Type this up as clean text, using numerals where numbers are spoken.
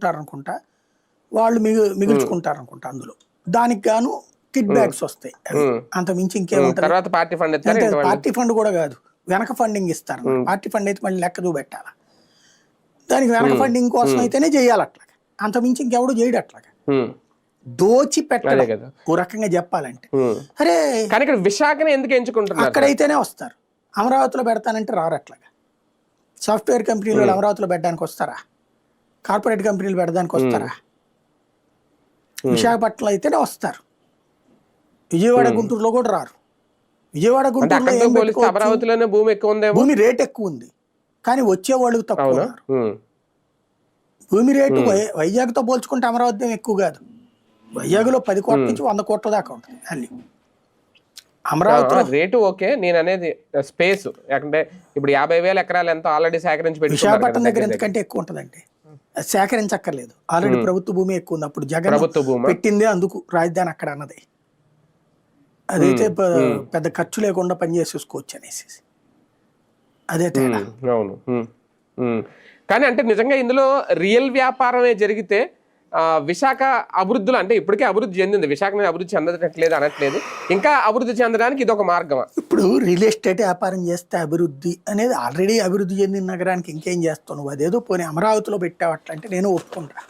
తీసుకుంటారు అనుకుంటా, వాళ్ళు మిగుల్చుకుంటారు అనుకుంటా అందులో. దానికి గాను కిక్ బ్యాక్స్ వస్తాయి. అది అంత మించి ఇంకేముంటుంది. తర్వాత పార్టీ ఫండ్ అంటే పార్టీ ఫండ్ కూడా కాదు, వెనక ఫండింగ్ ఇస్తారు. పార్టీ ఫండ్ అయితే మళ్ళీ లెక్క చూపెట్టాలి. దానికి వెనక ఫండింగ్ కోసం అయితేనే చేయాలి అట్లాగా, అంత మించి ఇంకెవడు చేయడు అట్లాగా. దోచి పెట్టాలి ఓ రకంగా చెప్పాలంటే. అరే కానీ ఇక్కడ విశాఖని ఎందుకు ఎంచుకుంటున్నారు? అక్కడైతేనే వస్తారు, అమరావతిలో పెడతానంటే రారు అట్లాగా. సాఫ్ట్వేర్ కంపెనీలు అమరావతిలో పెట్టడానికి వస్తారా? కార్పొరేట్ కంపెనీలు పెట్టడానికి వస్తారా? విశాఖపట్నం అయితేనే వస్తారు, విజయవాడ గుంటూరులో కూడా రారు. విజయవాడ గుంటూరులో అమరావతిలోనే భూమి ఎక్కువ ఉంది, భూమి రేట్ ఎక్కువ ఉంది, కానీ వచ్చే వాళ్ళకి తక్కువ ఉన్నారు. భూమి రేటు వైజాగ్తో పోల్చుకుంటే అమరావతి ఎక్కువ కాదు. వైజాగ్లో 10 కోట్ల నుంచి 100 కోట్ల దాకా ఉంటుంది వాల్యూ. అమరావతి రేటు ఓకే, నేను అనేది స్పేస్. అంటే ఇప్పుడు 50,000 ఎకరాలు ఎంతో ఆల్రెడీ సేకరించి పెట్టి విశాఖపట్నం దగ్గర ఎంతకంటే ఎక్కువ ఉంటుందంటే సేకరించక్కర్లేదు, ఆల్రెడీ ప్రభుత్వ భూమి ఎక్కువ ఉంది. అప్పుడు జగన్ పెట్టిందే అందుకు రాజధాని అక్కడ అన్నది. అదైతే పెద్ద ఖర్చు లేకుండా పనిచేసేసుకోవచ్చు అనేసి అదే తేడా. అవును. కానీ అంటే నిజంగా ఇందులో రియల్ వ్యాపారమే జరిగితే విశాఖ అభివృద్ధిలో, అంటే ఇప్పటికే అభివృద్ధి చెందింది, విశాఖని అభివృద్ధి చెందట్లేదు అనట్లేదు, ఇంకా అభివృద్ధి చెందడానికి ఇది ఒక మార్గమా? ఇప్పుడు రియల్ ఎస్టేట్ వ్యాపారం చేస్తే అభివృద్ధి అనేది, ఆల్రెడీ అభివృద్ధి చెందిన నగరానికి ఇంకేం చేస్తావు నువ్వు? అదేదో పోనీ అమరావతిలో పెట్టావట్లంటే నేను ఒప్పుకుంటా.